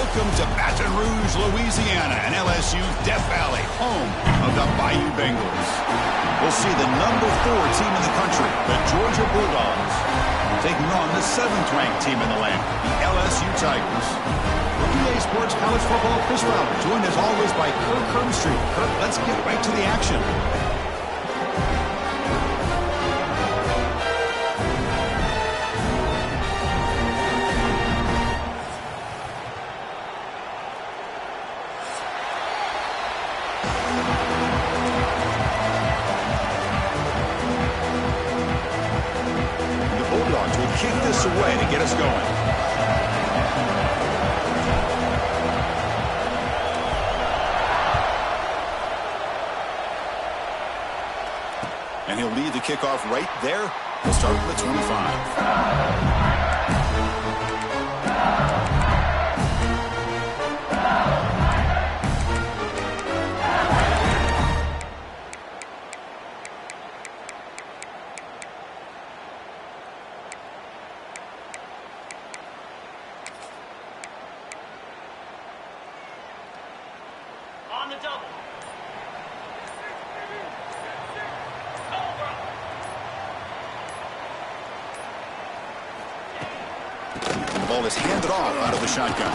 Welcome to Baton Rouge, Louisiana, and LSU's Death Valley, home of the Bayou Bengals. We'll see the number 4 team in the country, the Georgia Bulldogs, taking on the 7th-ranked team in the land, the LSU Tigers. For EA Sports College Football, Chris Fowler, joined as always by Kirk Herbstreit. Kirk, let's get right to the action. Kick this away to get us going. And he'll lead the kickoff right there. He'll start with the 25. On the double. The ball is handed off out of the shotgun.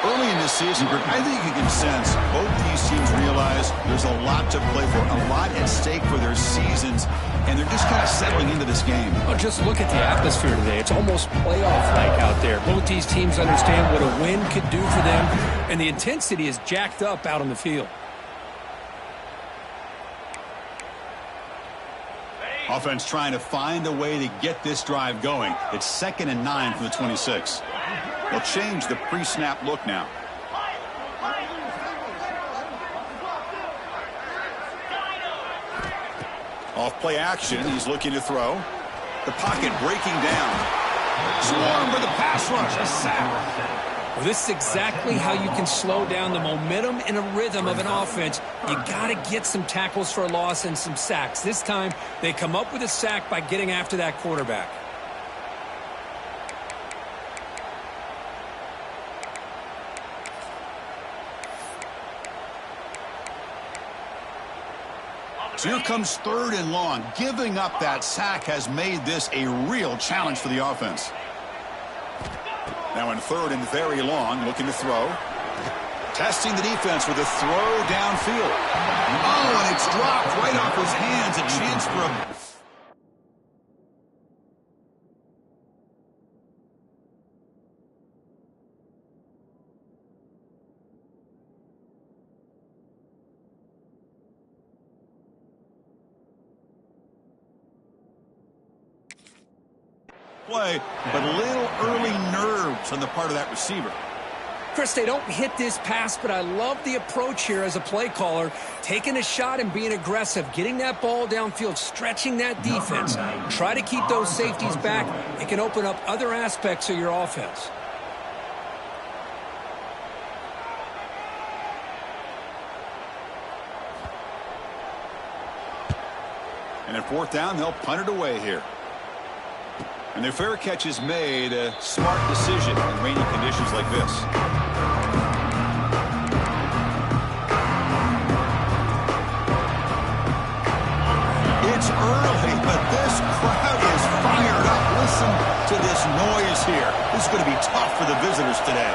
Early in this season, I think you can sense both these teams realize there's a lot to play for, a lot at stake for their seasons, and they're just kind of settling into this game. Oh, just look at the atmosphere today. It's almost playoff-like out there. Both these teams understand what a win could do for them, and the intensity is jacked up out on the field. Offense trying to find a way to get this drive going. It's 2nd and 9 from the 26. They'll change the pre-snap look now. Off play action, he's looking to throw. The pocket breaking down. Swarm for the pass rush, a sack. Well, this is exactly how you can slow down the momentum and a rhythm of an offense. You got to get some tackles for a loss and some sacks. This time, they come up with a sack by getting after that quarterback. So here comes 3rd and long. Giving up that sack has made this a real challenge for the offense. Now in 3rd and very long, looking to throw. Testing the defense with a throw downfield. Oh, and it's dropped right off his hands. A chance for a... play, but a little early nerves on the part of that receiver. Chris, they don't hit this pass, but I love the approach here as a play caller. Taking a shot and being aggressive, getting that ball downfield, stretching that defense. Try to keep those safeties back. It can open up other aspects of your offense. And at 4th down, they'll punt it away here. And their fair catch is made, a smart decision in rainy conditions like this. It's early, but this crowd is fired up. Listen to this noise here. This is going to be tough for the visitors today.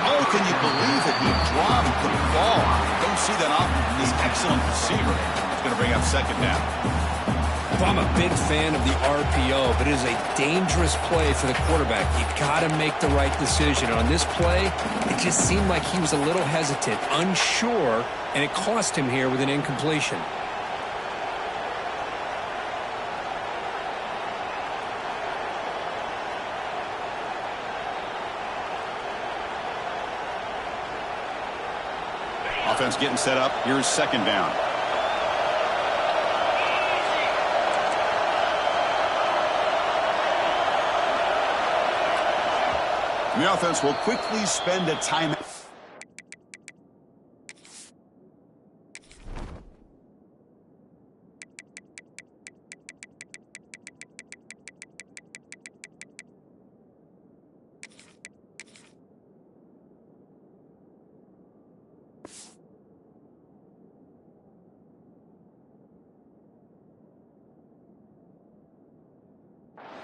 Oh, can you believe it? He dropped the ball. Don't see that often from this excellent receiver. It's going to bring up 2nd down. Well, I'm a big fan of the RPO, but it is a dangerous play for the quarterback. You got to make the right decision. On this play, it just seemed like he was a little hesitant, unsure, and it cost him here with an incompletion. Offense getting set up. Here's 2nd down. The offense will quickly spend a timeout.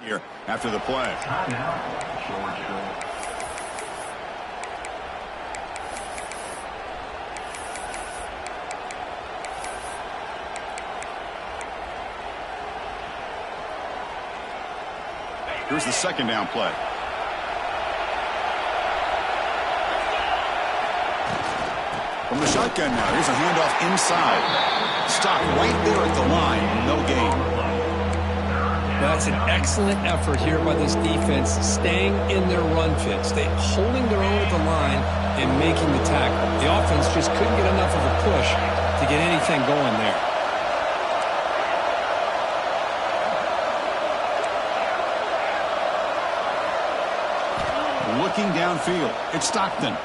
here after the play. Here's the second down play. From the shotgun now, here's a handoff inside. Stop right there at the line. No gain. That's an excellent effort here by this defense, staying in their run fits. They holding their own at the line and making the tackle. The offense just couldn't get enough of a push to get anything going there. Looking downfield, it's Stockton.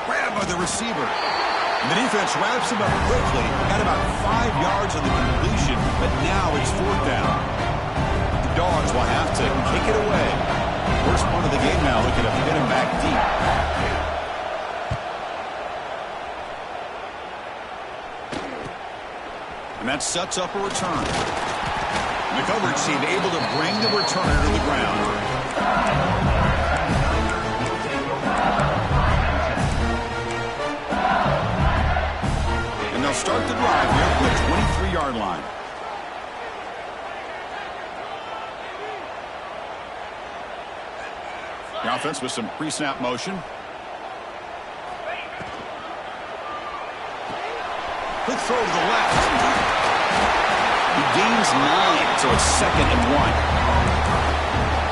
Grabbed by the receiver. And the defense wraps him up quickly. Got about 5 yards on the completion, but now it's 4th down. The Dogs will have to kick it away. First punt of the game now, looking to hit him back deep. And that sets up a return. The coverage team able to bring the returner to the ground. And they'll start the drive here from the 23-yard line. The offense with some pre-snap motion. Quick throw to the left. He gains 9, so it's 2nd and 1.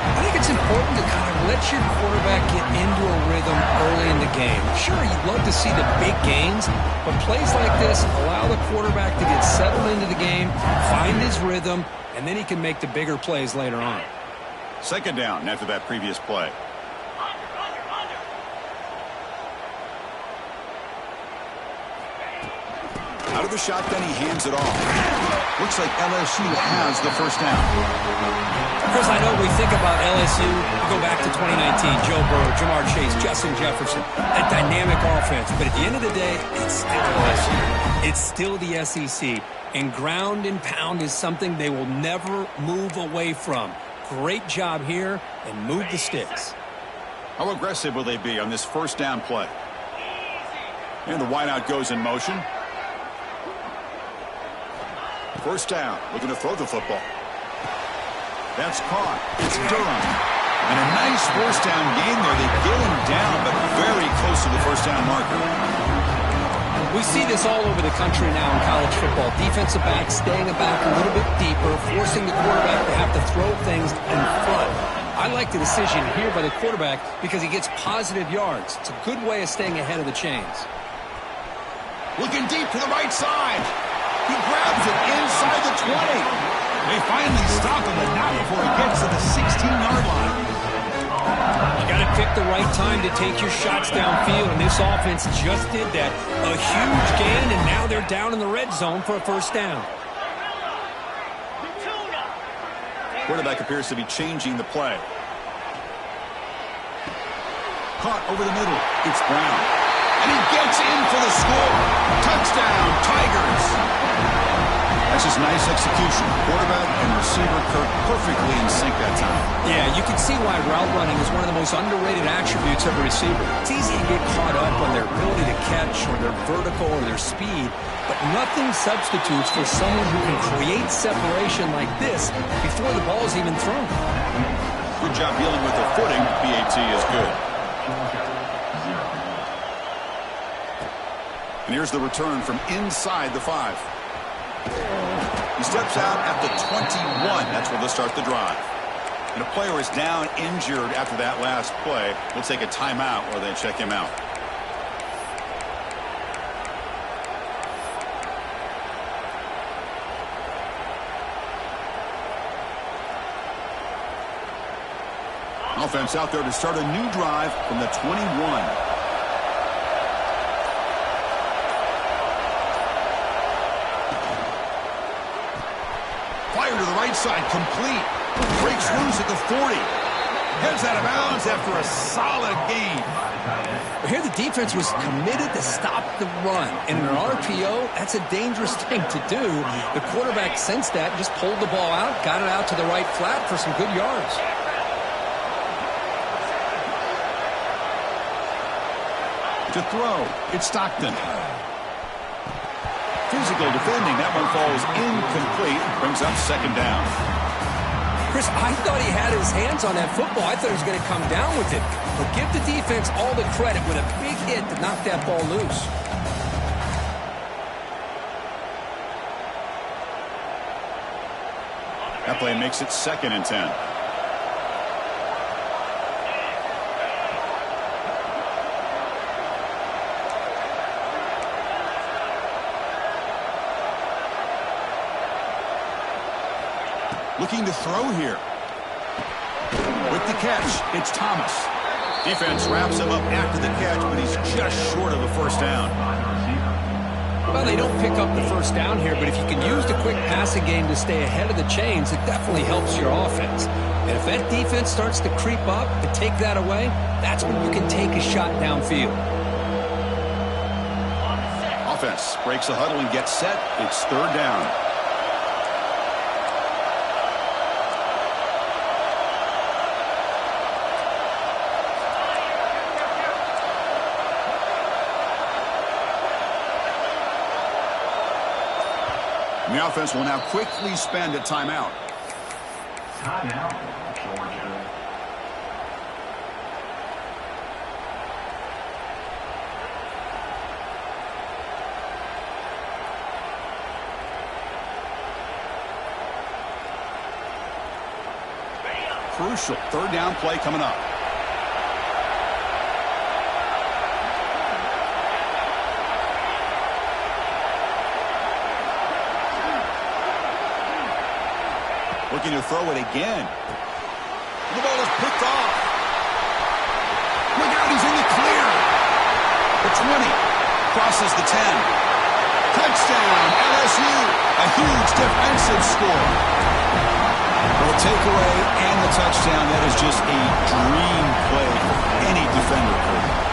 I think it's important to kind of let your quarterback get into a rhythm early in the game. Sure, you'd love to see the big gains, but plays like this allow the quarterback to get settled into the game, find his rhythm, and then he can make the bigger plays later on. 2nd down after that previous play. Out of the shotgun, he hands it off. Looks like LSU has the first down. Chris, I know we think about LSU, we go back to 2019, Joe Burrow, Jamar Chase, Justin Jefferson, that dynamic offense. But at the end of the day, it's still LSU. It's still the SEC. And ground and pound is something they will never move away from. Great job here, and move the sticks. How aggressive will they be on this first down play? And the wideout goes in motion. First down, looking to throw the football. That's caught. It's Durham. And a nice first down gain there. They get him down, but very close to the first down marker. We see this all over the country now in college football. Defensive backs staying back a little bit deeper, forcing the quarterback to have to throw things in front. I like the decision here by the quarterback because he gets positive yards. It's a good way of staying ahead of the chains. Looking deep to the right side. He grabs it inside the 20. They finally stop him, but not before he gets to the 16-yard line. You got to pick the right time to take your shots downfield, and this offense just did that. A huge gain, and now they're down in the red zone for a first down. Quarterback appears to be changing the play. Caught over the middle. It's Brown. And he gets in for the score. Touchdown, Tigers. That's just nice execution. Quarterback and receiver Kirk perfectly in sync that time. Yeah, you can see why route running is one of the most underrated attributes of a receiver. It's easy to get caught up on their ability to catch or their vertical or their speed, but nothing substitutes for someone who can create separation like this before the ball is even thrown. Good job dealing with the footing. BAT is good. And here's the return from inside the 5. He steps out at the 21. That's where they'll start the drive. And a player is down injured after that last play. We'll take a timeout while they check him out. Offense out there to start a new drive from the 21. To the right side, complete. Breaks loose at the 40. Heads out of bounds after a solid gain. Here the defense was committed to stop the run. And in an RPO, that's a dangerous thing to do. The quarterback sensed that, just pulled the ball out, got it out to the right flat for some good yards. To throw, it's Stockton. Physical defending, that one falls incomplete, brings up second down. Chris, I thought he had his hands on that football. I thought he was going to come down with it. But give the defense all the credit with a big hit to knock that ball loose. That play makes it 2nd and 10. Looking to throw here. With the catch, it's Thomas. Defense wraps him up after the catch, but he's just short of a first down. Well, they don't pick up the first down here, but if you can use the quick passing game to stay ahead of the chains, it definitely helps your offense. And if that defense starts to creep up and take that away, that's when you can take a shot downfield. Offense breaks the huddle and gets set. It's 3rd down. The offense will now quickly spend a timeout. Timeout, Georgia. Crucial 3rd down play coming up. Looking to throw it again. The ball is picked off. Look out, he's in the clear. The 20. Crosses the 10. Touchdown, LSU. A huge defensive score. For the takeaway and the touchdown, that is just a dream play for any defender.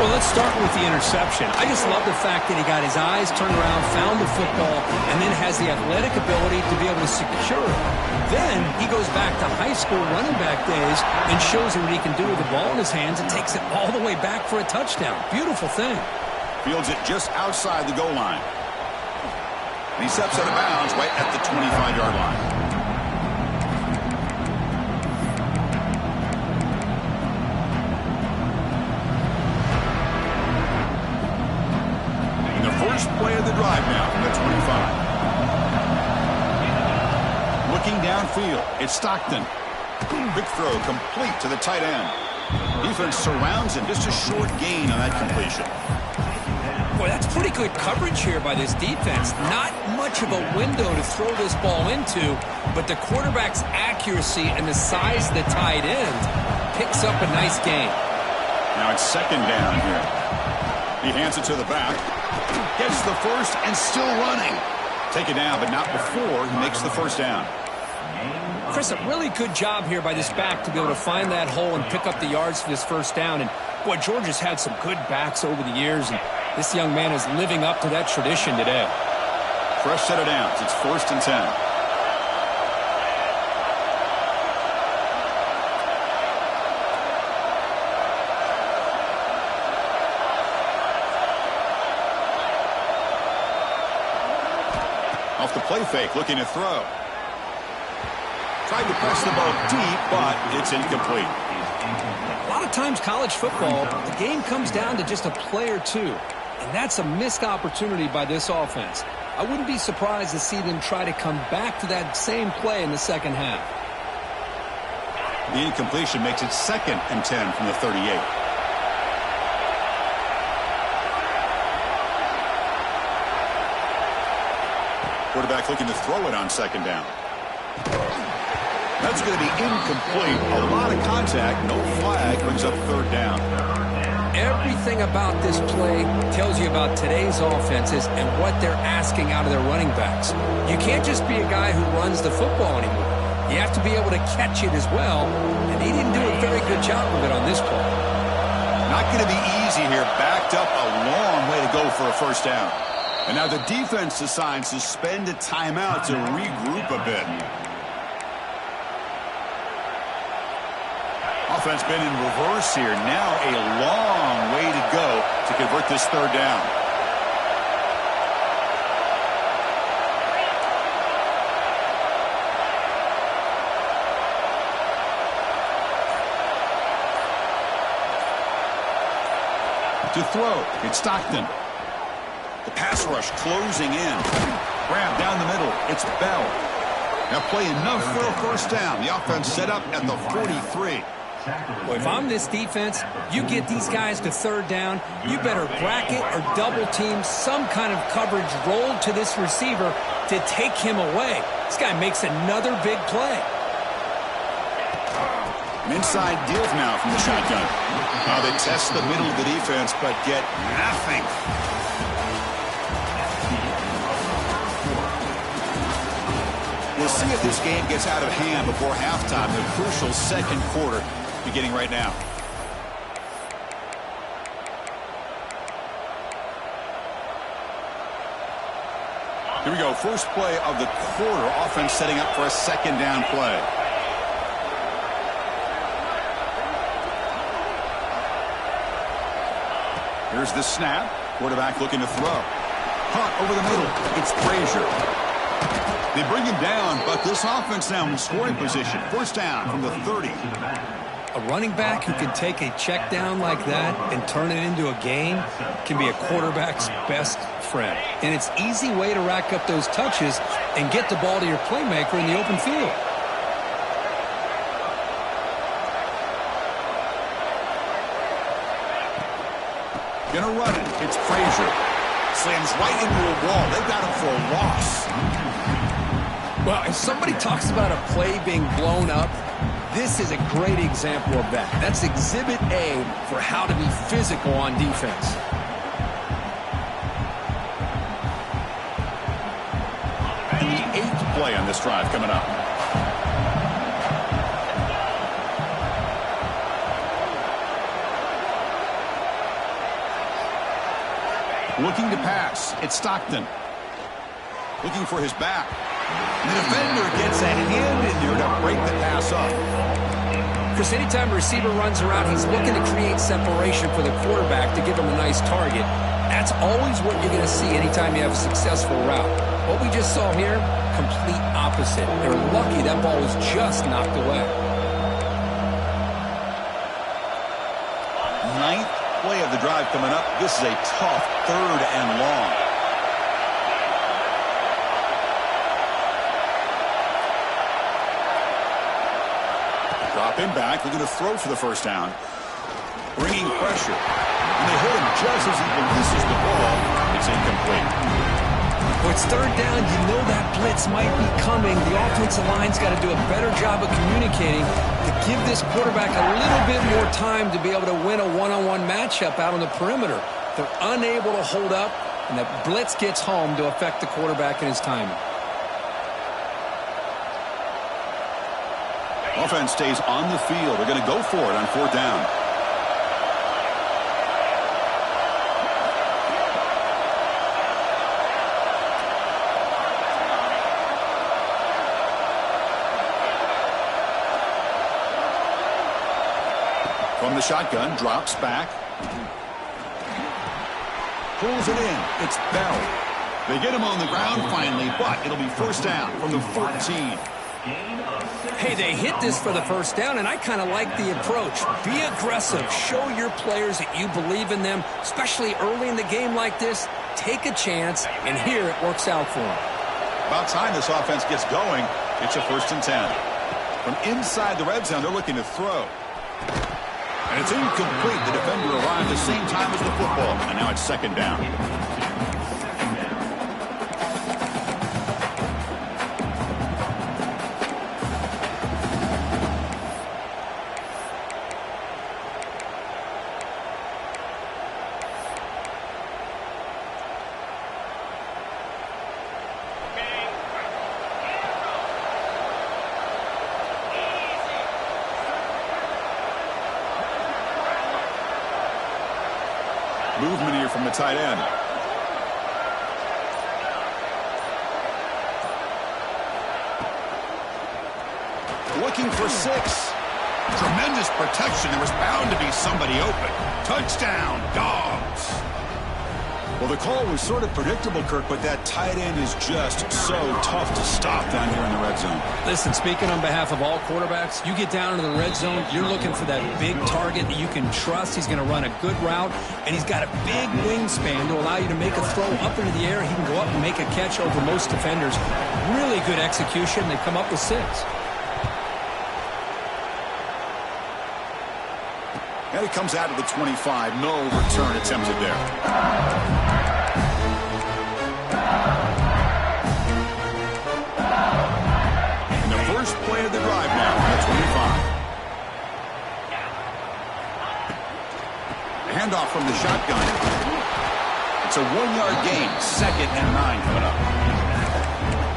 Well, let's start with the interception. I just love the fact that he got his eyes turned around, found the football, and then has the athletic ability to be able to secure it. Then he goes back to high school running back days and shows him what he can do with the ball in his hands and takes it all the way back for a touchdown. Beautiful thing. Fields it just outside the goal line. And he steps out of bounds right at the 25-yard line. First play of the drive now from the 25. Looking downfield, it's Stockton. Quick throw complete to the tight end. Defense surrounds him, just a short gain on that completion. Boy, that's pretty good coverage here by this defense. Not much of a window to throw this ball into, but the quarterback's accuracy and the size of the tight end picks up a nice gain. Now it's 2nd down here. He hands it to the back. Gets the first and still running. Take it down, but not before he makes the first down. Chris, a really good job here by this back to be able to find that hole and pick up the yards for this first down. And, boy, Georgia's had some good backs over the years, and this young man is living up to that tradition today. Fresh set of downs. It's 1st and 10. Off the play fake, looking to throw. Tried to press the ball deep, but it's incomplete. A lot of times college football, the game comes down to just a play or two. And that's a missed opportunity by this offense. I wouldn't be surprised to see them try to come back to that same play in the second half. The incompletion makes it 2nd and 10 from the 38. Quarterback looking to throw it on 2nd down. That's going to be incomplete. A lot of contact, no flag, brings up 3rd down. Everything about this play tells you about today's offenses and what they're asking out of their running backs. You can't just be a guy who runs the football anymore. You have to be able to catch it as well, and he didn't do a very good job of it on this play. Not going to be easy here. Back picked up a long way to go for a first down. And now the defense decides to spend a timeout to regroup a bit. Offense been in reverse here. Now a long way to go to convert this third down. To throw, it's Stockton. The pass rush closing in. Grab down the middle, it's Bell. Now play enough for a first down. The offense set up at the 43. Well, if I'm this defense, you get these guys to third down, you better bracket or double team some kind of coverage rolled to this receiver to take him away. This guy makes another big play. An inside deal now from the shotgun. Now they test the middle of the defense, but get nothing. We'll see if this game gets out of hand before halftime. The crucial second quarter beginning right now. Here we go. First play of the quarter. Offense setting up for a second down play. Here's the snap. Quarterback looking to throw. Hunt over the middle. It's Frazier. They bring him down, but this offense now in scoring position. First down from the 30. A running back who can take a check down like that and turn it into a gain can be a quarterback's best friend. And it's an easy way to rack up those touches and get the ball to your playmaker in the open field. Gonna run it. It's Frazier. Slams right into a wall. They've got him for a loss. Well, if somebody talks about a play being blown up, this is a great example of that. That's Exhibit A for how to be physical on defense. The 8th play on this drive coming up. Looking to pass. It's Stockton. Looking for his back. The defender gets that in there to break the pass up. Chris, anytime a receiver runs around, he's looking to create separation for the quarterback to give him a nice target. That's always what you're going to see anytime you have a successful route. What we just saw here, complete opposite. They're lucky that ball was just knocked away. 9th play of the drive coming up. This is a tough third and long. Drop him back. Looking to throw for the first down. Bringing pressure. And they hit him just as he releases the ball. It's incomplete. When it's third down, you know that blitz might be coming. The offensive line's got to do a better job of communicating to give this quarterback a little bit more time to be able to win a one-on-one matchup out on the perimeter. They're unable to hold up, and the blitz gets home to affect the quarterback and his timing. Offense stays on the field. They're going to go for it on fourth down. From the shotgun, drops back. Pulls it in. It's Bell. They get him on the ground finally, but it'll be first down from the 14. Hey, they hit this for the first down, and I kind of like the approach. Be aggressive. Show your players that you believe in them, especially early in the game like this. Take a chance, and here it works out for them. About time this offense gets going. It's a 1st and 10. From inside the red zone, they're looking to throw. And it's incomplete. The defender arrived the same time as the football, and now it's second down. Movement here from the tight end. Looking for 6. Tremendous protection. There was bound to be somebody open. Touchdown, Dogs. Well, the call was sort of predictable, Kirk, but that tight end is just so tough to stop down here in the red zone. Listen, speaking on behalf of all quarterbacks, you get down into the red zone, you're looking for that big target that you can trust. He's going to run a good route, and he's got a big wingspan to allow you to make a throw up into the air. He can go up and make a catch over most defenders. Really good execution. They come up with 6. And he comes out of the 25. No return attempted there. And the first play of the drive now on the 25. Handoff from the shotgun. It's a 1-yard gain. 2nd and 9 coming up.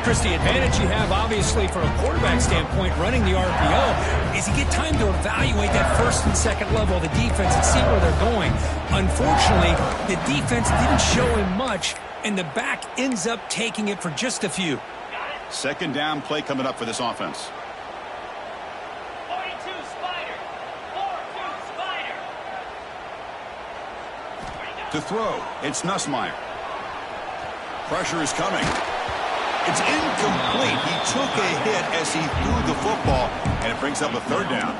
Chris, the advantage you have, obviously, from a quarterback standpoint, running the RPO, is you get time to evaluate that first and second level of the defense and see where they're going. Unfortunately, the defense didn't show him much, and the back ends up taking it for just a few. 2nd down play coming up for this offense. 42 Spider. 4-2 Spider. To throw, it's Nussmeier. Pressure is coming. It's incomplete. He took a hit as he threw the football, and it brings up a 3rd down.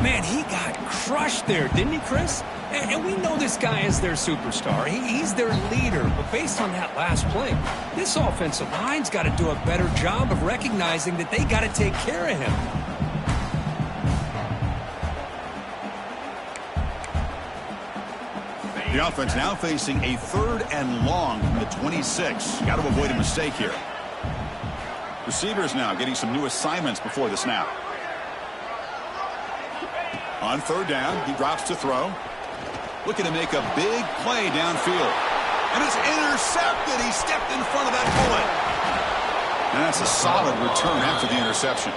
Man, he got crushed there, didn't he, Chris? And we know this guy is their superstar. He's their leader. But based on that last play, this offensive line's got to do a better job of recognizing that they got to take care of him. The offense now facing a 3rd and long from the 26. Got to avoid a mistake here. Receivers now getting some new assignments before the snap. On 3rd down, he drops to throw. Looking to make a big play downfield. And it's intercepted. He stepped in front of that bullet. And that's a solid return after the interception.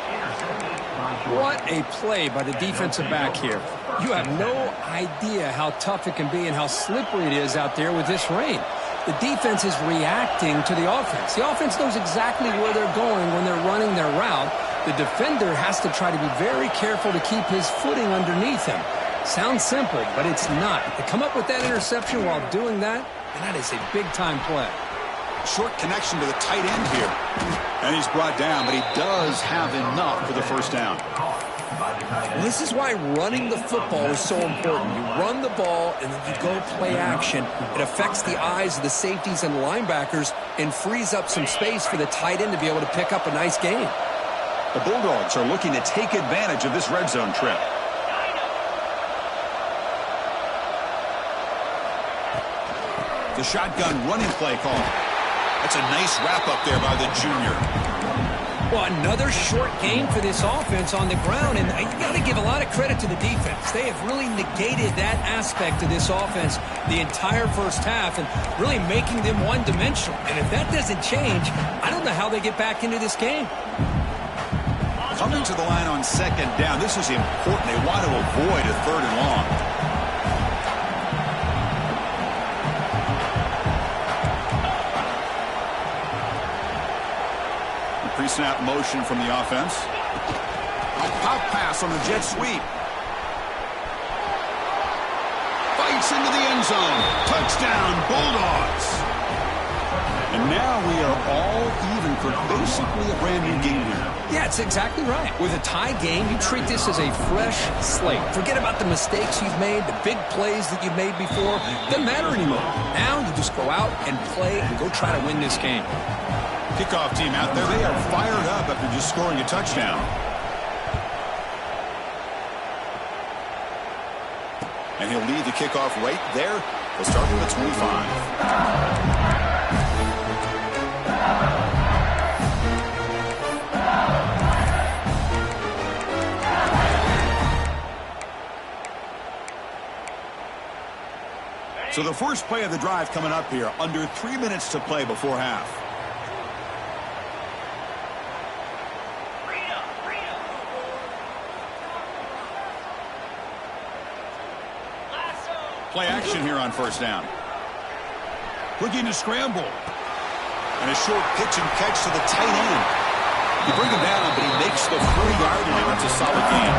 What a play by the defensive back here. You have no idea how tough it can be and how slippery it is out there with this rain. The defense is reacting to the offense. The offense knows exactly where they're going when they're running their route. The defender has to try to be very careful to keep his footing underneath him. Sounds simple, but it's not. To come up with that interception while doing that, and that is a big-time play. Short connection to the tight end here. And he's brought down, but he does have enough for the 1st down. This is why running the football is so important. You run the ball, and then you go play action. It affects the eyes of the safeties and the linebackers and frees up some space for the tight end to be able to pick up a nice gain. The Bulldogs are looking to take advantage of this red zone trip. The shotgun running play call. That's a nice wrap-up there by the junior. Well, another short game for this offense on the ground, and you got to give a lot of credit to the defense. They have really negated that aspect of this offense the entire first half and really making them one-dimensional. And if that doesn't change, I don't know how they get back into this game. Coming to the line on 2nd down, this is important. They want to avoid a 3rd and long. Pre-snap motion from the offense. A pop pass on the jet sweep. Fights into the end zone. Touchdown, Bulldogs. And now we are all even for basically a brand new game here. Yeah, it's exactly right. With a tie game, you treat this as a fresh slate. Forget about the mistakes you've made, the big plays that you've made before. Doesn't matter anymore. Now you just go out and play and go try to win this game. Kickoff team out there, they are fired up after just scoring a touchdown. And he'll lead the kickoff right there. They'll start from the 25. So the first play of the drive coming up here, under 3 minutes to play before half. Lasso. Play action here on first down. Looking to scramble. And a short pitch and catch to the tight end. You bring him down, but he makes the 40-yard line. It's a solid game.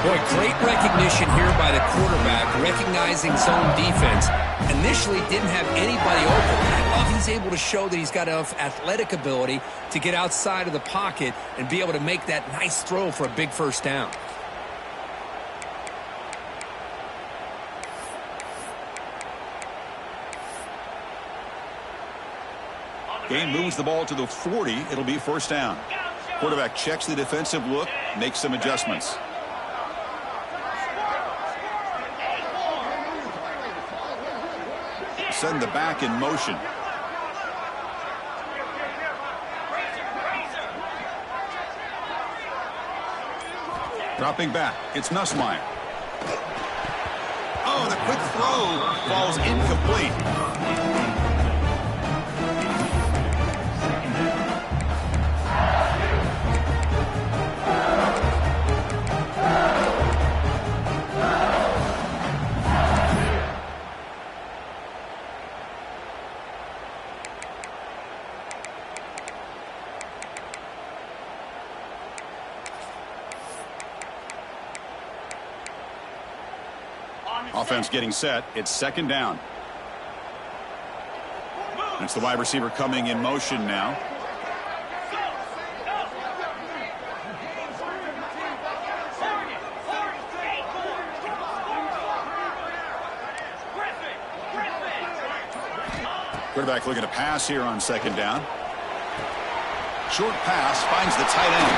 Boy, great recognition here by the quarterback, recognizing zone defense. Initially didn't have anybody open. I love he's able to show that he's got enough athletic ability to get outside of the pocket and be able to make that nice throw for a big first down. Game moves the ball to the 40. It'll be first down. Quarterback checks the defensive look, makes some adjustments. Send the back in motion. Dropping back, it's Nussmeier. Oh, the quick throw falls incomplete. Offense getting set. It's second down. It's the wide receiver coming in motion now. Quarterback looking to pass here on second down. Short pass finds the tight end.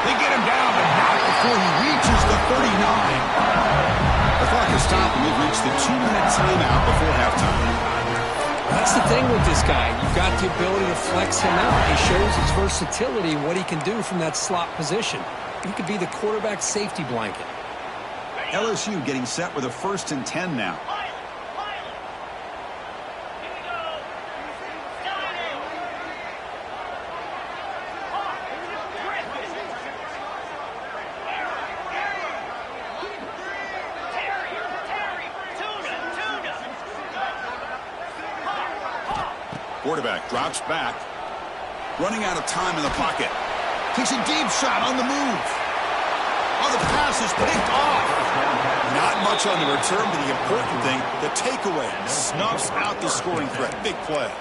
They get him down, but not before he reaches the 39. The clock is stopped, and we've reached the 2-minute timeout before halftime. That's the thing with this guy. You've got the ability to flex him out. He shows his versatility, what he can do from that slot position. He could be the quarterback's safety blanket. LSU getting set with a 1st and 10 now. Quarterback drops back. Running out of time in the pocket. Takes a deep shot on the move. Oh, the pass is picked off. Not much on the return, but the important thing, the takeaway. Snuffs out the scoring threat. Big play.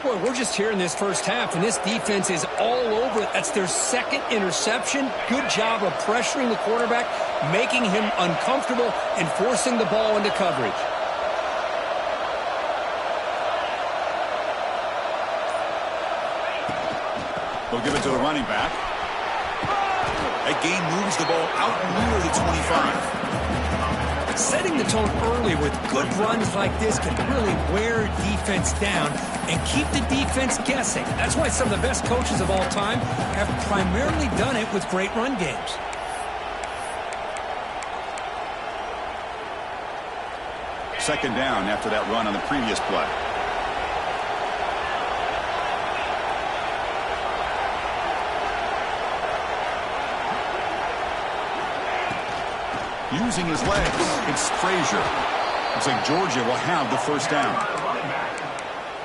Boy, we're just here in this first half, and this defense is all over it. That's their second interception. Good job of pressuring the quarterback, making him uncomfortable, and forcing the ball into coverage. They'll give it to the running back. That gain moves the ball out near the 25. Setting the tone early with good runs like this can really wear defense down and keep the defense guessing. That's why some of the best coaches of all time have primarily done it with great run games. Second down after that run on the previous play. Using his legs, it's Frazier. Looks like Georgia will have the first down.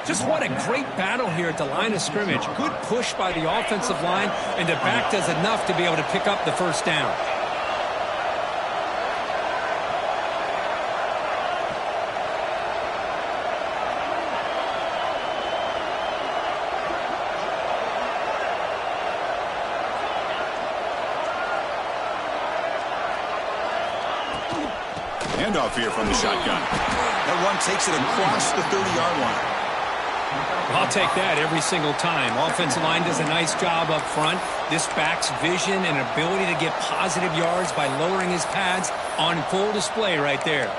Just what a great battle here at the line of scrimmage. Good push by the offensive line, and the back does enough to be able to pick up the first down. Handoff here from the shotgun. That run takes it across the 30-yard line. I'll take that every single time. Offensive line does a nice job up front. This back's vision and ability to get positive yards by lowering his pads on full display right there.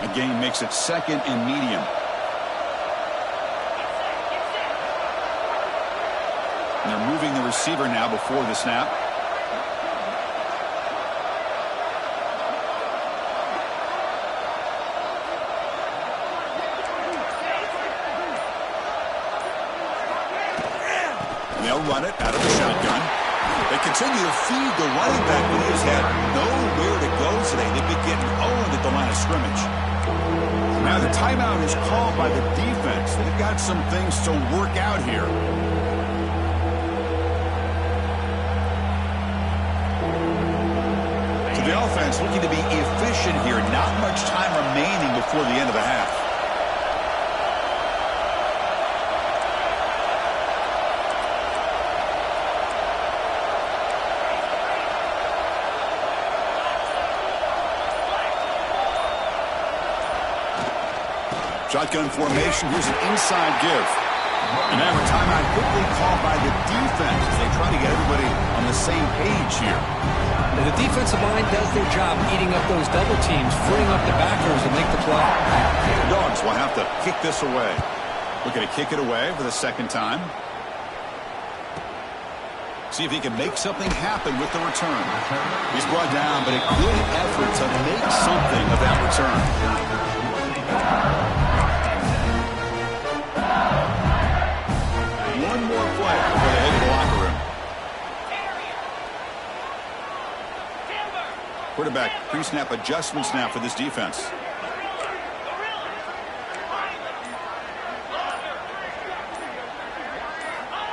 A gain makes it second and medium. And they're moving the receiver now before the snap. they'll run it out of the shotgun. They continue to feed the running back, but he has had nowhere to go today. They've been getting owned at the line of scrimmage. Now the timeout is called by the defense. They've got some things to work out here. So the offense looking to be efficient here. Not much time remaining before the end of the half. Shotgun formation. Here's an inside give. And now a timeout quickly called by the defense as they try to get everybody on the same page here. Well, the defensive line does their job eating up those double teams, freeing up the backers to make the play. The Dogs will have to kick this away. Looking to kick it away for the second time. See if he can make something happen with the return. He's brought down, but a good effort to make something of that return. One more play before they head to the locker room. Quarterback pre-snap adjustments now for this defense.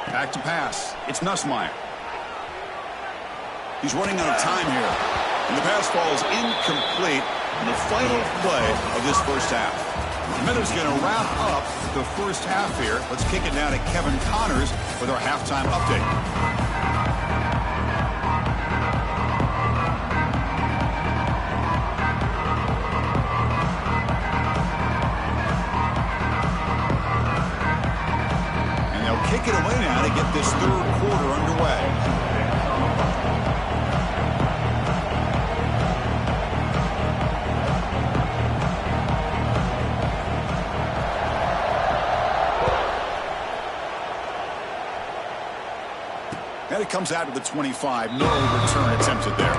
Back to pass. It's Nussmeier. He's running out of time here. And the pass falls incomplete in the final play of this first half. Minutes going to wrap up the first half here. Let's kick it now to Kevin Connors with our halftime update. And they'll kick it away now to get this third quarter underway. And it comes out to the 25. No return attempted there.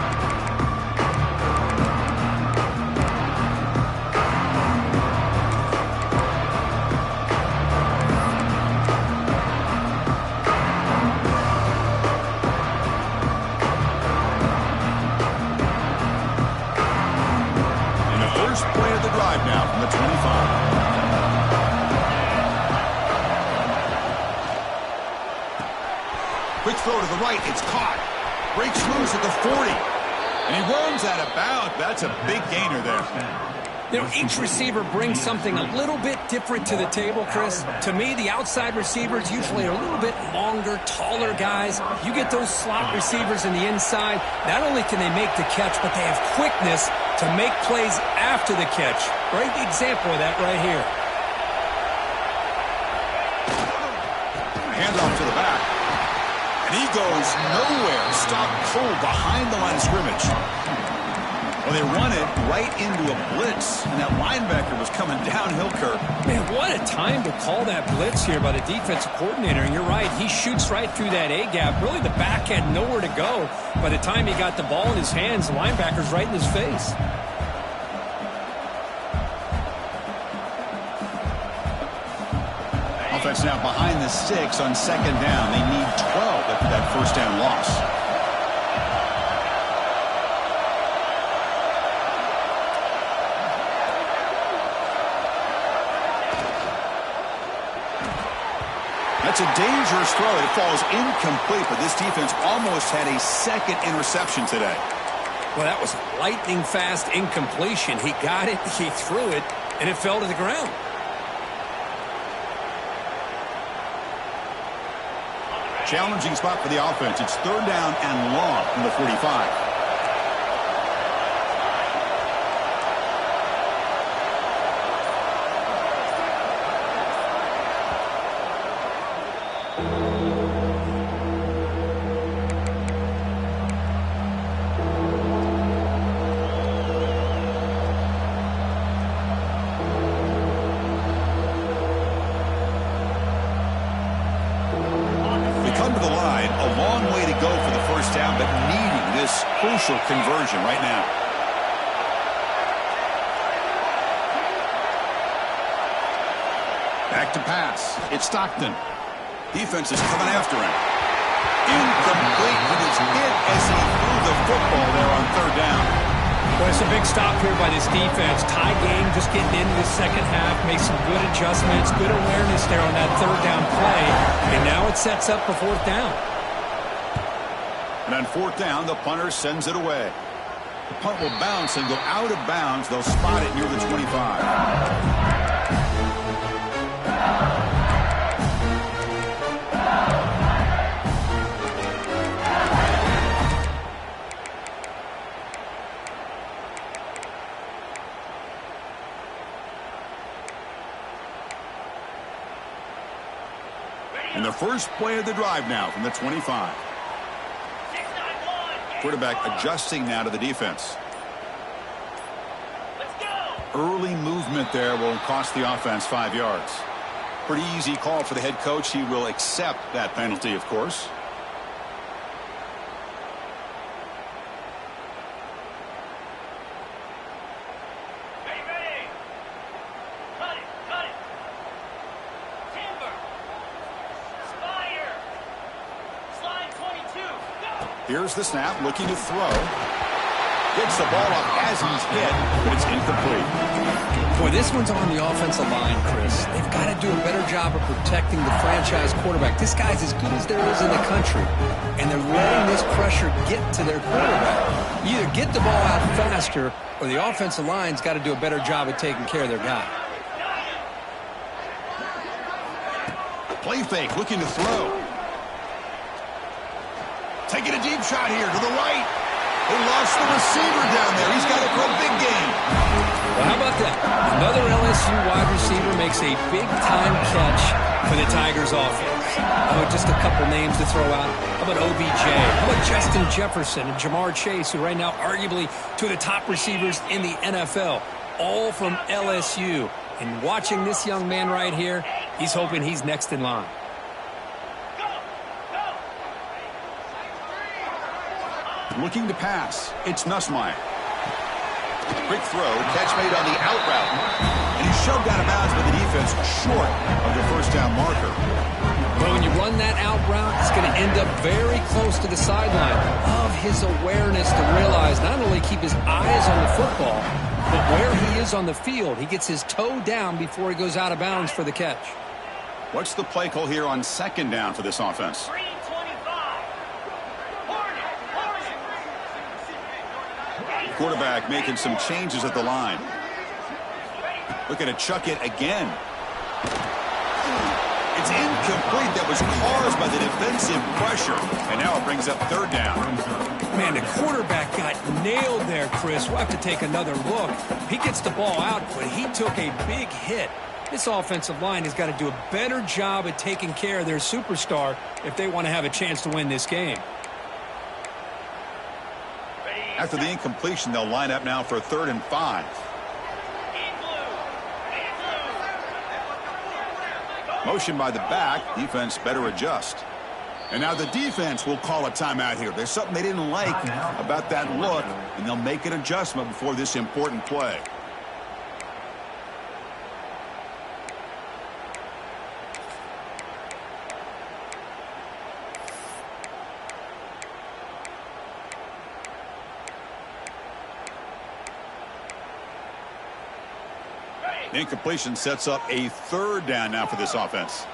And the first play of the drive now from the 25. Quick throw to the right. It's caught. Breaks loose at the 40. And he runs out of bounds. That's a big gainer there. You know, each receiver brings something a little bit different to the table, Chris. To me, the outside receivers usually are a little bit longer, taller guys. You get those slot receivers in the inside, not only can they make the catch, but they have quickness to make plays after the catch. Great example of that right here. Handoff to the back. And he goes nowhere. Stopped cold behind the line of scrimmage. Well, they run it right into a blitz, and that linebacker was coming downhill, Kirk. Man, what a time to call that blitz here by the defensive coordinator. And you're right, he shoots right through that A-gap. Really, the back had nowhere to go. By the time he got the ball in his hands, the linebacker's right in his face. Offense now behind the 6 on second down. They need 12 after that first down loss. That's a dangerous throw. It falls incomplete, but this defense almost had a second interception today. Well, that was lightning fast incompletion. He got it, he threw it, and it fell to the ground. Challenging spot for the offense. It's third down and long from the 45. Crucial conversion right now. Back to pass. It's Stockton. Defense is coming after him. Incomplete. He was hit as he threw the football there on third down. Well, it's a big stop here by this defense. Tie game, just getting into the second half, make some good adjustments, good awareness there on that third down play, and now it sets up for fourth down. And on fourth down, the punter sends it away. The punt will bounce and go out of bounds. They'll spot it near the 25. And the first play of the drive now from the 25. Quarterback adjusting now to the defense. Let's go. Early movement there will cost the offense 5 yards. Pretty easy call for the head coach. He will accept that penalty, of course. Ready. Cut it. Timber. Spider. Slide 22. Go. Here's the snap, looking to throw. Gets the ball up as he's hit, but it's incomplete. Boy, this one's on the offensive line, Chris. They've got to do a better job of protecting the franchise quarterback. This guy's as good as there is in the country, and they're letting this pressure get to their quarterback. You either get the ball out faster, or the offensive line's got to do a better job of taking care of their guy. Play fake, looking to throw. Taking a deep shot here to the right. They lost the receiver down there. He's got it for a big gain. Well, how about that? Another LSU wide receiver makes a big-time catch for the Tigers offense. Oh, just a couple names to throw out. How about OBJ? How about Justin Jefferson and Jamar Chase, who right now arguably two of the top receivers in the NFL, all from LSU. And watching this young man right here, he's hoping he's next in line. Looking to pass. It's Nussmeier. Quick throw. Catch made on the out route. And he's shoved out of bounds by the defense short of the first down marker. But when you run that out route, it's going to end up very close to the sideline. Love his awareness to realize not only keep his eyes on the football, but where he is on the field. He gets his toe down before he goes out of bounds for the catch. What's the play call here on second down for this offense? Quarterback making some changes at the line. Looking to chuck it again. It's incomplete. That was caused by the defensive pressure. And now it brings up third down. Man, the quarterback got nailed there, Chris. We'll have to take another look. He gets the ball out, but he took a big hit. This offensive line has got to do a better job at taking care of their superstar if they want to have a chance to win this game. After the incompletion, they'll line up now for 3rd and 5. Motion by the back. Defense better adjust. And now the defense will call a timeout here. There's something they didn't like about that look, and they'll make an adjustment before this important play. Incompletion sets up a 3rd down now for this offense.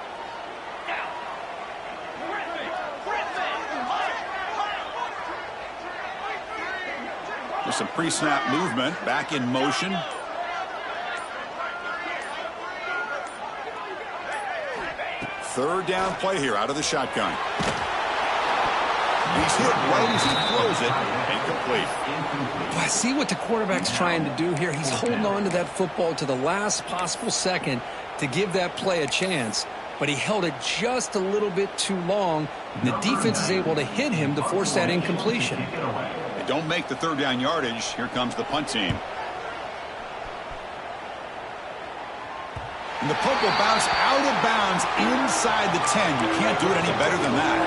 There's some pre-snap movement, back in motion. Third down play here out of the shotgun. He's hit right as he throws it. Incomplete. I see what the quarterback's trying to do here. He's holding on to that football to the last possible second to give that play a chance. But he held it just a little bit too long. And the defense is able to hit him to force that incompletion. They don't make the 3rd down yardage. Here comes the punt team. And the punt will bounce out of bounds inside the 10. You can't do it any better than that.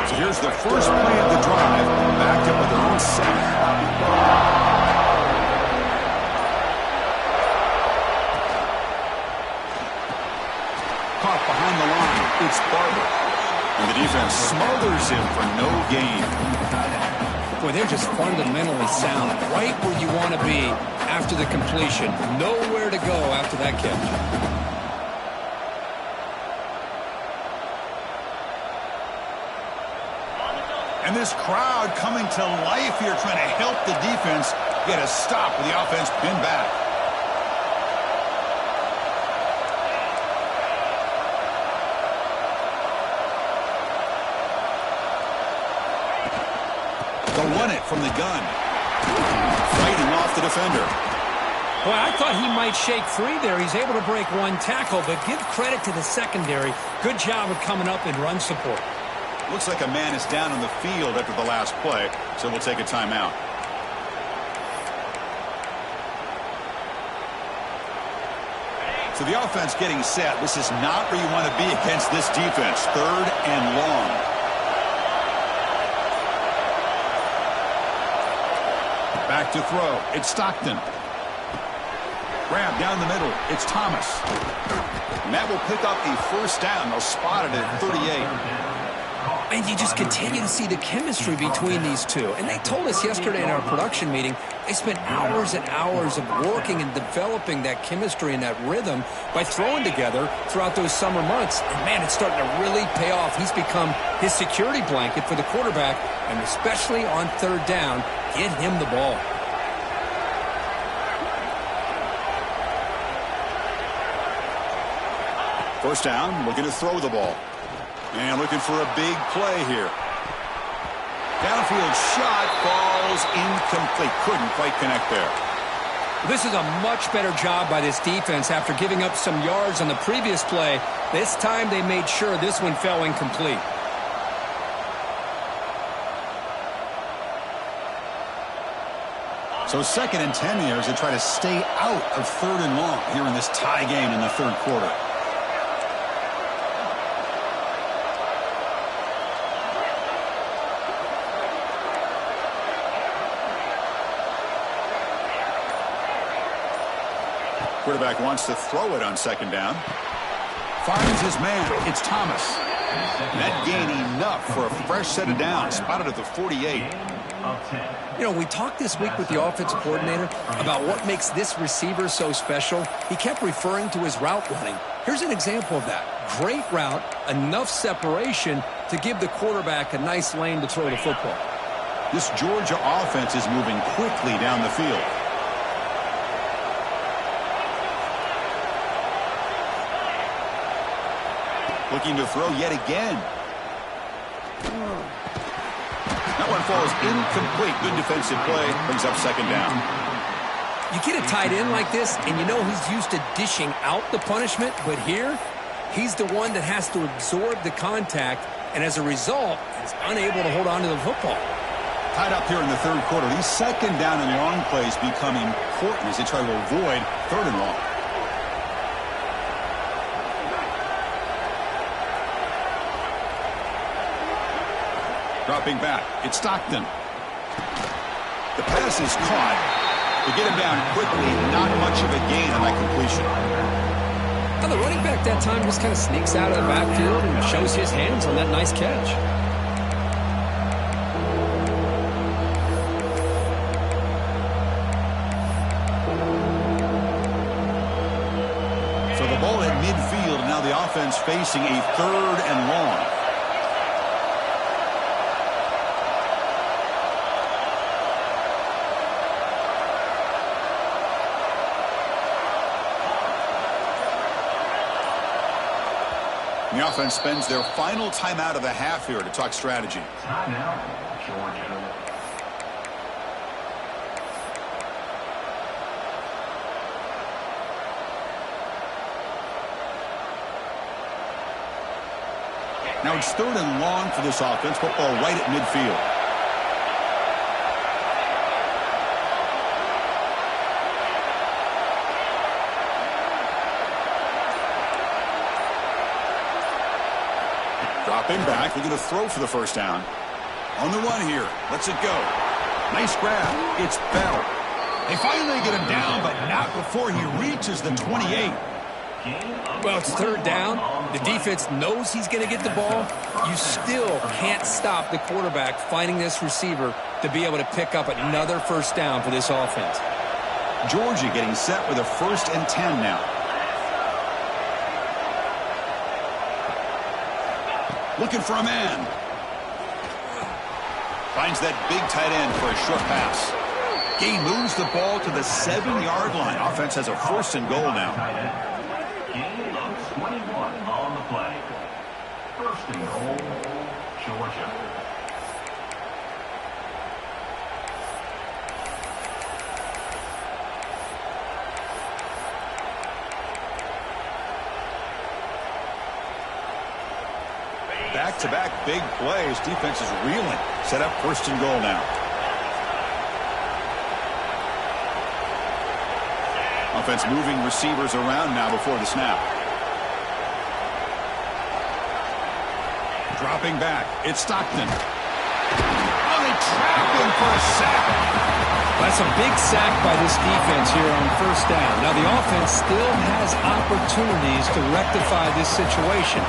So here's the first play of the drive, backed up with the It's Barber. And the defense smothers him for no gain. Boy, they're just fundamentally sound, right where you want to be after the completion. Nowhere to go after that catch. And this crowd coming to life here, trying to help the defense get a stop with the offense pinned back. They'll run it from the gun. Fighting off the defender. Boy, I thought he might shake free there. He's able to break one tackle, but give credit to the secondary. Good job of coming up in run support. Looks like a man is down on the field after the last play, so we'll take a timeout. So the offense getting set. This is not where you want to be against this defense. 3rd and long. Back to throw. It's Stockton. Grab down the middle. It's Thomas. And that will pick up a first down. They'll spot it at 38. And you just continue to see the chemistry between these two. And they told us yesterday in our production meeting, they spent hours and hours of working and developing that chemistry and that rhythm by throwing together throughout those summer months. And, man, it's starting to really pay off. He's become his security blanket for the quarterback, and especially on 3rd down, get him the ball. First down, looking to throw the ball. And looking for a big play here. Downfield shot falls incomplete. Couldn't quite connect there. This is a much better job by this defense after giving up some yards on the previous play. This time they made sure this one fell incomplete. So 2nd and 10 here as they try to stay out of 3rd and long here in this tie game in the 3rd quarter. Quarterback wants to throw it on 2nd down. Finds his man. It's Thomas. That gain enough for a fresh set of downs. Spotted at the 48. You know, we talked this week with the offensive coordinator about what makes this receiver so special. He kept referring to his route running. Here's an example of that. Great route, enough separation to give the quarterback a nice lane to throw the football. This Georgia offense is moving quickly down the field. Looking to throw yet again. That one falls incomplete. Good defensive play. Brings up 2nd down. You get a tight end like this, and you know he's used to dishing out the punishment, but here, he's the one that has to absorb the contact, and as a result, is unable to hold on to the football. Tied up here in the 3rd quarter. These 2nd down and long plays become important as they try to avoid 3rd and long. Dropping back, it's Stockton. The pass is caught. To get him down quickly, not much of a gain on that completion. Now the running back that time just kind of sneaks out of the backfield and shows his hands on that nice catch. So the ball at midfield, and now the offense facing a 3rd and long. The offense spends their final timeout of the half here to talk strategy. Timeout, Georgia. Now it's 3rd and long for this offense. Football right at midfield. Dropping back, looking to throw for the first down. On the run here, lets it go. Nice grab, it's Bell. They finally get him down, but not before he reaches the 28. Well, it's third down. The defense knows he's going to get the ball. You still can't stop the quarterback finding this receiver to be able to pick up another first down for this offense. Georgia getting set with a 1st and 10 now. Looking for a man. Finds that big tight end for a short pass. Gain moves the ball to the 7-yard line. Offense has a 1st and goal now. Gain of 21 on the play. 1st and goal, Georgia. Back-to-back big plays. Defense is reeling. Set up 1st and goal now. Offense moving receivers around now before the snap. Dropping back. It's Stockton. Oh, they trap him for a sack. That's a big sack by this defense here on 1st down. Now, the offense still has opportunities to rectify this situation,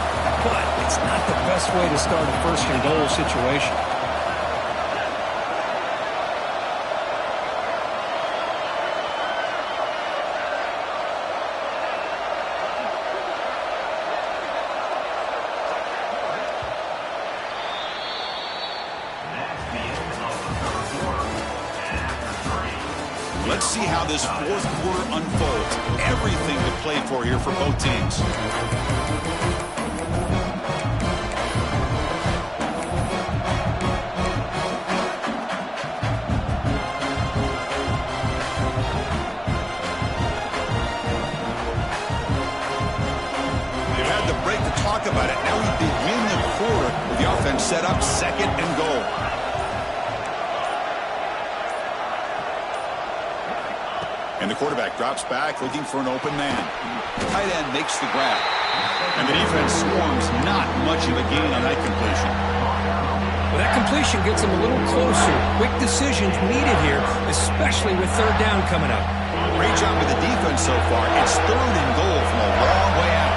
but it's not the best way to start a 1st and goal situation. Let's see how this 4th quarter unfolds. Everything to play for here for both teams. They've had the break to talk about it. Now we begin the quarter with the offense set up 2nd and goal. And the quarterback drops back looking for an open man. Tight end makes the grab. And the defense swarms. Not much of a gain on that completion. Well, that completion gets them a little closer. Quick decisions needed here, especially with 3rd down coming up. Great job with the defense so far. It's 3rd and goal from a long way out.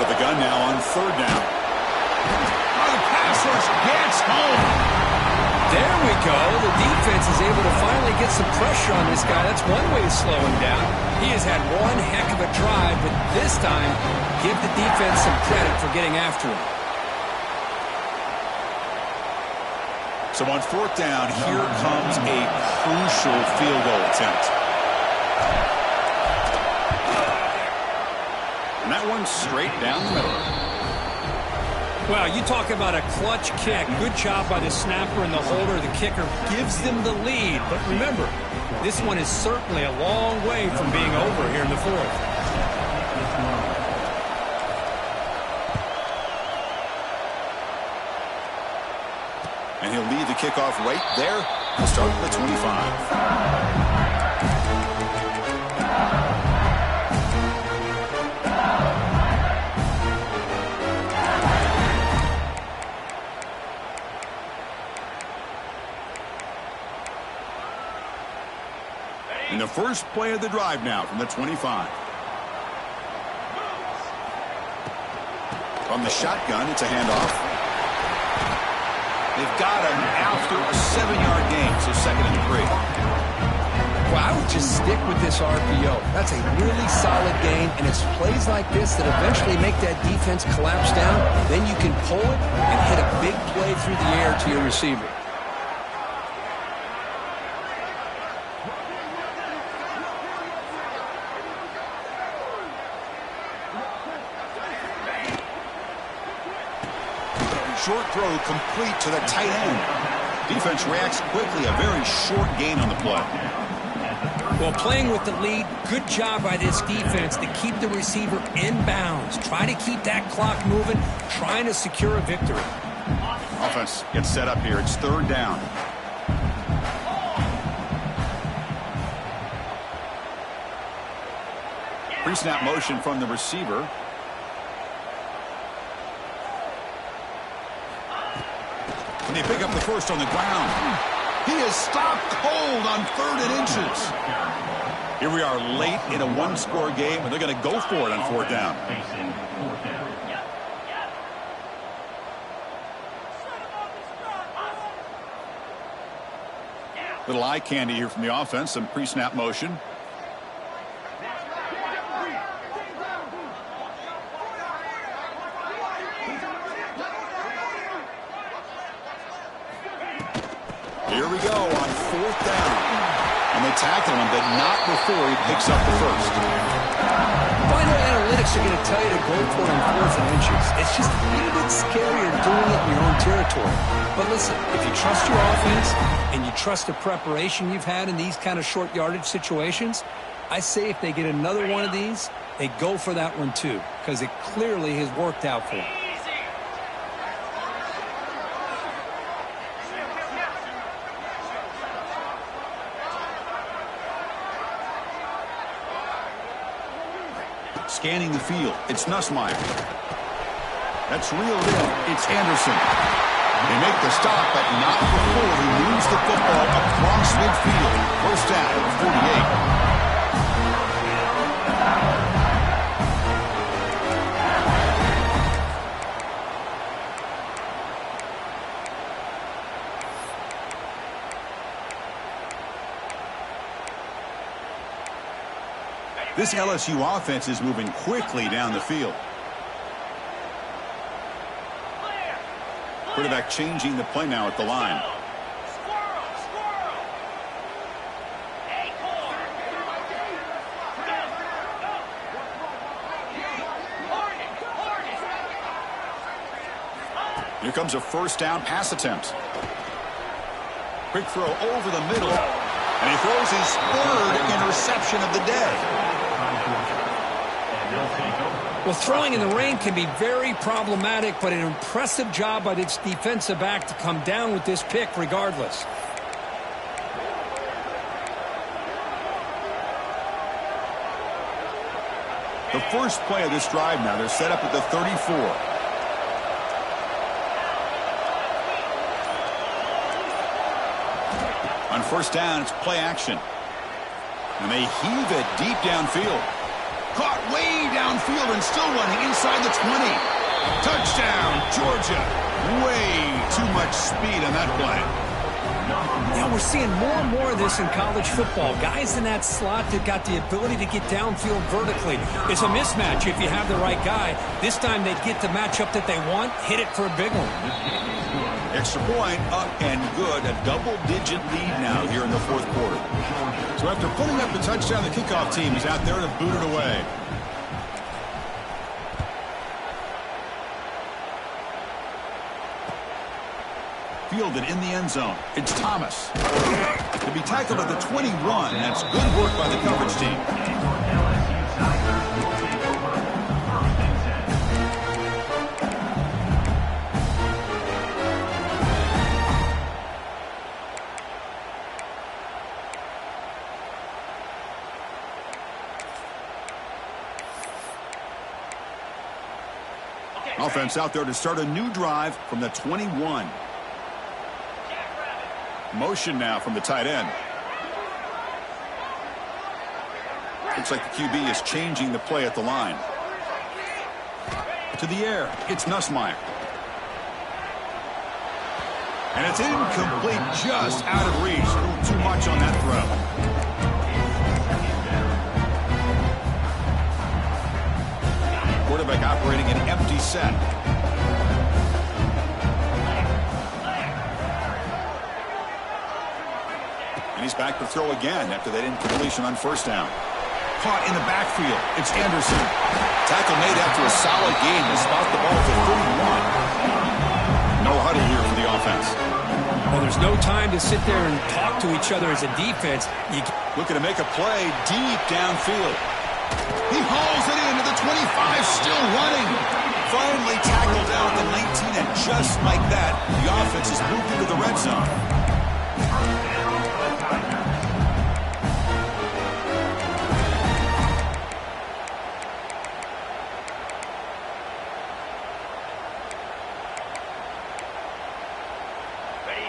The gun now on 3rd down. Oh, the pass rush gets home. There we go. The defense is able to finally get some pressure on this guy. That's one way to slow him down. He has had one heck of a drive, but this time, give the defense some credit for getting after him. So on 4th down, here comes a crucial field goal attempt. And that one's straight down the middle. Well, you talk about a clutch kick. Good job by the snapper and the holder. The kicker gives them the lead. But remember, this one is certainly a long way from being over here in the 4th. And he'll lead the kickoff right there to start at the 25. And the first play of the drive now from the 25. From the shotgun, it's a handoff. They've got him after a 7-yard gain, so 2nd and 3. Well, I would just stick with this RPO. That's a really solid gain, and it's plays like this that eventually make that defense collapse down. Then you can pull it and hit a big play through the air to your receiver. Short throw complete to the tight end. Defense reacts quickly. A very short gain on the play. Well, playing with the lead, good job by this defense to keep the receiver in bounds. Try to keep that clock moving, trying to secure a victory. Offense gets set up here. It's third down. Pre-snap motion from the receiver. And they pick up the first on the ground. He is stopped cold on 3rd and inches. Here we are late in a one-score game, and they're going to go for it on 4th down. Little eye candy here from the offense. Some pre-snap motion. Here we go on 4th down. And they tackle him, but not before he picks up the first. Final analytics are going to tell you to go for it on 4th and inches. It's just a little bit scarier doing it in your own territory. But listen, if you trust your offense and you trust the preparation you've had in these kind of short yardage situations, I say if they get another one of these, they go for that one too, because it clearly has worked out for them. Scanning the field, it's Nussmeier. That's reeled in. It's Anderson. They make the stop, but not before he moves the football across midfield. First down at the 48. This LSU offense is moving quickly down the field. Quarterback changing the play now at the line. Here comes a first down pass attempt. Quick throw over the middle. And he throws his 3rd interception of the day. Well, throwing in the rain can be very problematic, but an impressive job by this defensive back to come down with this pick regardless. The first play of this drive now, they're set up at the 34. On first down, it's play action. And they heave it deep downfield. Caught way downfield and still running inside the 20. Touchdown, Georgia. Way too much speed on that play. Yeah, we're seeing more and more of this in college football. Guys in that slot that got the ability to get downfield vertically. It's a mismatch if you have the right guy. This time they get the matchup that they want, hit it for a big one. Extra point up and good. A double-digit lead now here in the 4th quarter. So after putting up the touchdown, the kickoff team is out there to boot it away. Fielded in the end zone. It's Thomas. To be tackled at the 21. That's good work by the coverage team. Offense out there to start a new drive from the 21. Motion now from the tight end. Looks like the QB is changing the play at the line. To the air, it's Nussmeier. And it's incomplete, just out of reach. A little too much on that throw. Quarterback operating an empty set. And he's back to throw again after that incompletion on first down. Caught in the backfield. It's Anderson. Tackle made after a solid gain to spot the ball to 31. No huddle here for the offense. Well, there's no time to sit there and talk to each other as a defense. Looking to make a play deep downfield. He hauls it into the 25, still running. Finally tackled down at the 19, and just like that, the offense has moved into the red zone.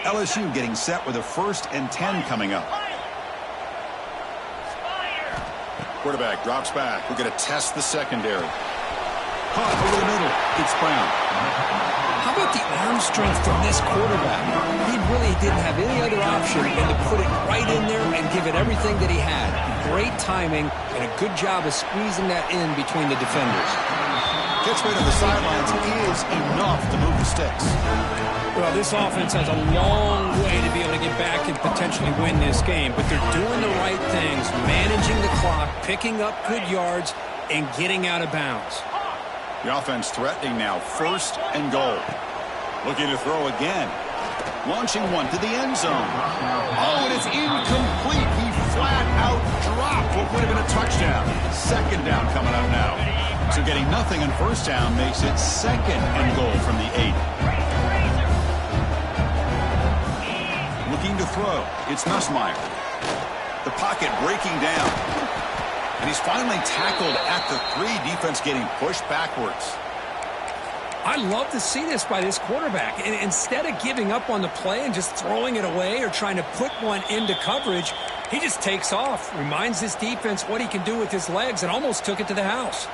LSU getting set with a 1st and 10 coming up. Quarterback drops back. We're going to test the secondary. Caught over the middle. It's Brown. How about the arm strength from this quarterback? He really didn't have any other option than to put it right in there and give it everything that he had. Great timing and a good job of squeezing that in between the defenders. Gets rid of the sidelines is enough to move the sticks. Well, this offense has a long way to be able to get back and potentially win this game, but they're doing the right things, managing the clock, picking up good yards, and getting out of bounds. The offense threatening now, 1st and goal. Looking to throw again. Launching one to the end zone. Oh, and it's incomplete. He flat out dropped what would have been a touchdown. 2nd down coming up now. So getting nothing on 1st down makes it 2nd and goal from the 8. Looking to throw. It's Nussmeier. The pocket breaking down. And he's finally tackled at the 3. Defense getting pushed backwards. I love to see this by this quarterback. And instead of giving up on the play and just throwing it away or trying to put one into coverage, he just takes off, reminds this defense what he can do with his legs, and almost took it to the house.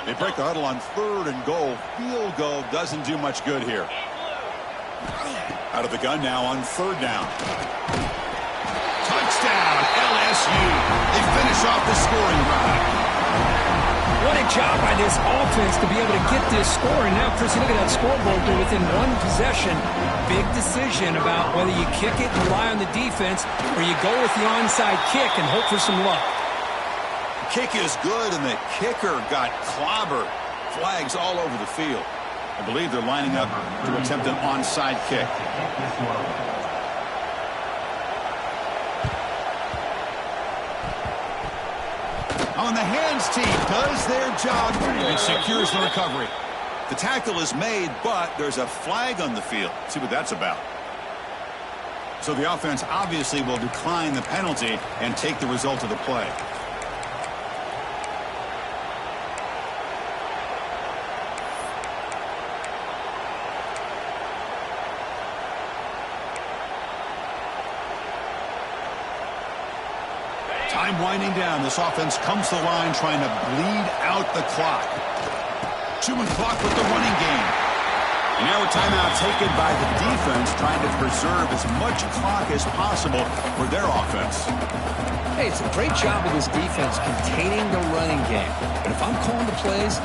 They break the huddle on 3rd and goal. Field goal doesn't do much good here. Out of the gun now on 3rd down. Touchdown, LSU. They finish off the scoring drive. What a job by this offense to be able to get this score. And now, Chris, you look at that scoreboard. They're within 1 possession. Big decision about whether you kick it and rely on the defense or you go with the onside kick and hope for some luck. Kick is good, and the kicker got clobbered. Flags all over the field. I believe they're lining up to attempt an onside kick. On the hands team does their job and secures the recovery. The tackle is made, but there's a flag on the field. See what that's about. So the offense obviously will decline the penalty and take the result of the play. Time winding down. This offense comes to the line trying to bleed out the clock. Chewing clock with the running game. And now a timeout taken by the defense trying to preserve as much clock as possible for their offense. Hey, it's a great job of this defense containing the running game. But if I'm calling the plays,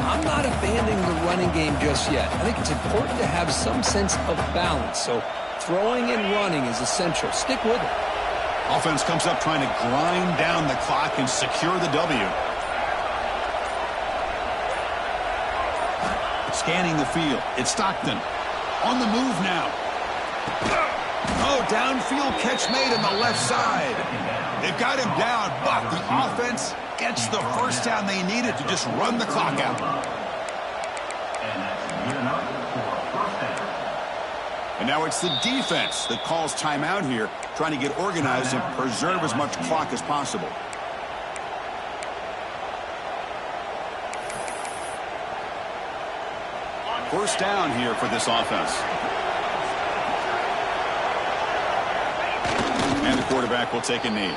I'm not abandoning the running game just yet. I think it's important to have some sense of balance. So throwing and running is essential. Stick with it. Offense comes up trying to grind down the clock and secure the W. Scanning the field. It's Stockton. On the move now. Oh, downfield catch made on the left side. They've got him down, but the offense gets the 1st down they needed to just run the clock out. And now it's the defense that calls timeout here, trying to get organized and preserve as much clock as possible. First down here for this offense. And the quarterback will take a knee.